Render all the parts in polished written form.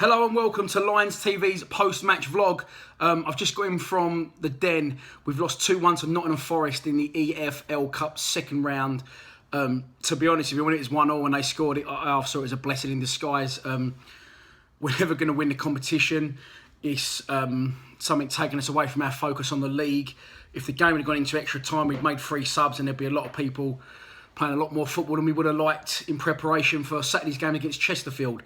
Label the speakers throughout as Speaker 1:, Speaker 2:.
Speaker 1: Hello and welcome to Lions TV's post-match vlog. I've just got in from the Den. We've lost 2-1 to Nottingham Forest in the EFL Cup second round. To be honest with you, when it was 1-1 when they scored it, I saw it as a blessing in disguise. We're never going to win the competition. It's something taking us away from our focus on the league. If the game had gone into extra time, we'd made 3 subs and there'd be a lot of people playing a lot more football than we would have liked in preparation for Saturday's game against Chesterfield.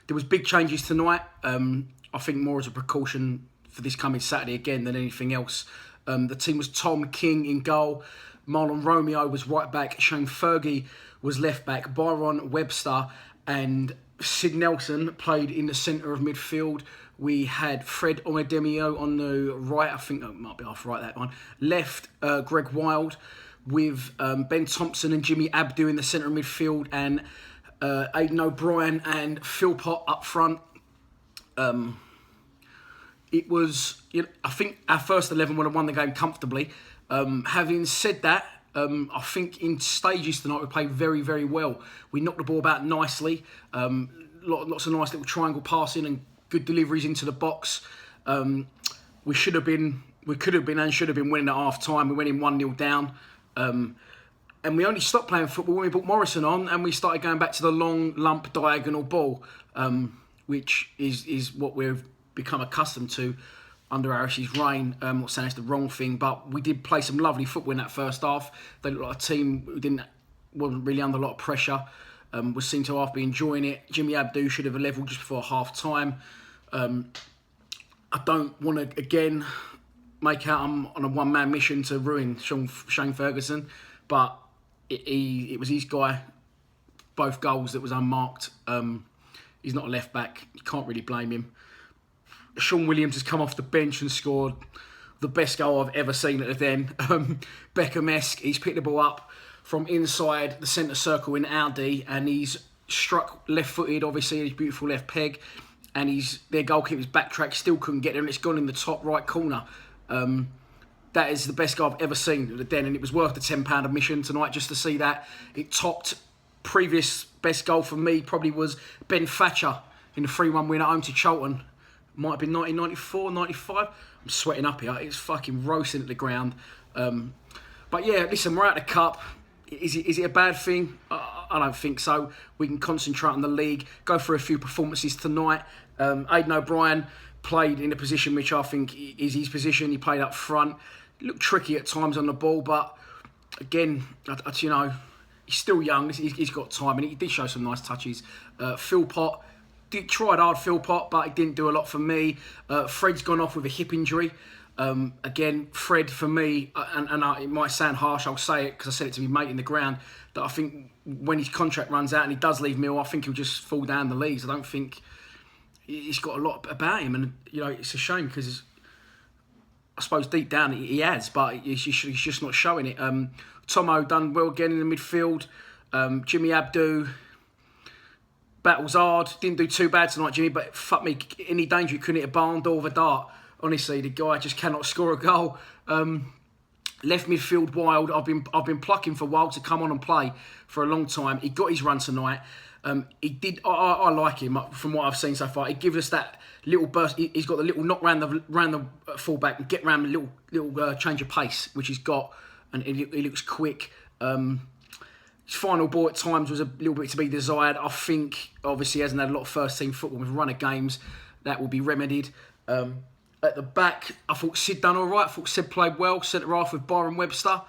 Speaker 1: There was big changes tonight. I think more as a precaution for this coming Saturday again than anything else. The team was Tom King in goal. Marlon Romeo was right back. Shane Fergie was left back. Byron Webster and Sid Nelson played in the centre of midfield. We had Fred Omedemio on the right. I think that might be half right, that one. Left, Greg Wild with Ben Thompson and Jimmy Abdu in the centre of midfield, and Aidan O'Brien and Philpott up front. It was, I think our first 11 would have won the game comfortably. Having said that, I think in stages tonight we played very, very well. We knocked the ball about nicely. Lots of nice little triangle passing and good deliveries into the box. We could have been and should have been winning at half time. We went in 1-0 down. And we only stopped playing football when we brought Morrison on and we started going back to the long lump diagonal ball, which is what we've become accustomed to under Harris's reign. I'm not saying it's the wrong thing, but we did play some lovely football in that first half. They looked like a team who wasn't really under a lot of pressure. Was seen to half be enjoying it. Jimmy Abdu should have levelled just before half time. I don't want to again make out I'm on a one-man mission to ruin Shane Ferguson, but it was his guy, both goals that was unmarked. He's not a left back, you can't really blame him. Sean Williams has come off the bench and scored the best goal I've ever seen at the Den. Beckham-esque, he's picked the ball up from inside the centre circle in Audi and he's struck left-footed, obviously, his beautiful left peg, and their goalkeeper's backtrack still couldn't get there and it's gone in the top right corner. That is the best goal I've ever seen at the Den, and it was worth the £10 admission tonight just to see that. It topped previous best goal for me, probably was Ben Thatcher in the 3-1 win at home to Charlton. Might have been 1994, 95. I'm sweating up here. It's fucking roasting at the ground. But yeah, listen, we're out of the cup. Is it a bad thing? I don't think so. We can concentrate on the league, go for a few performances tonight. Aidan O'Brien played in a position which I think is his position. He played up front. He looked tricky at times on the ball, but again, he's still young. He's got time, and he did show some nice touches. Philpott tried hard, but he didn't do a lot for me. Fred's gone off with a hip injury. Again, Fred for me, and it might sound harsh, I'll say it because I said it to my mate in the ground, that I think when his contract runs out and he does leave Mill, I think he'll just fall down the leagues. I don't think he's got a lot about him, and it's a shame because I suppose deep down he has, but he's just not showing it. Tomo done well again in the midfield. Jimmy Abdu battles hard, didn't do too bad tonight, Jimmy, but fuck me, any danger he couldn't hit a barn door with a dart. Honestly, the guy just cannot score a goal. Left midfield Wild. I've been plucking for Wild to come on and play for a long time. He got his run tonight. He did. I like him from what I've seen so far. He gives us that little burst. He's got the little knock round the fullback and get round a little change of pace, which he's got, and he looks quick. His final ball at times was a little bit to be desired. I think obviously he hasn't had a lot of first team football with a run of games. That will be remedied. At the back, I thought Sid done all right. I thought Sid played well. Centre half with Byron Webster.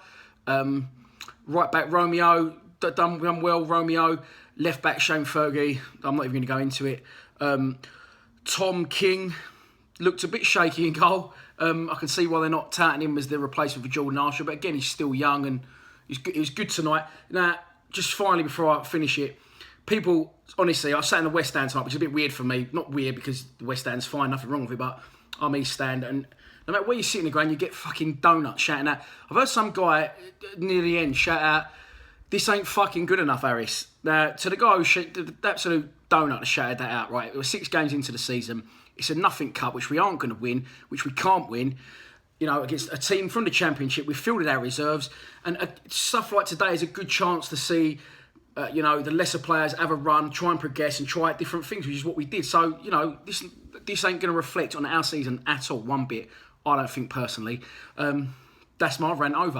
Speaker 1: Right back Romeo done well. Romeo. Left back Shane Fergie. I'm not even going to go into it. Tom King looked a bit shaky in goal. I can see why they're not touting him as their replacement for Jordan Archer. But again, he's still young and he was good tonight. Now, just finally before I finish it, people, honestly, I sat in the West Stand tonight, which is a bit weird for me. Not weird because the West Stand's fine, nothing wrong with it, but I'm East Stand, and no matter where you sit in the ground, you get fucking donuts shouting out. I've heard some guy near the end shout out, "This ain't fucking good enough, Harris." Now, to the guy who the absolute donut shouted that out, right? It was 6 games into the season. It's a nothing cup, which we aren't going to win, which we can't win. Against a team from the Championship, we fielded our reserves, and stuff like today is a good chance to see you know, the lesser players have a run, try and progress and try different things, which is what we did. So, you know, this ain't going to reflect on our season at all, one bit, I don't think personally. That's my rant over.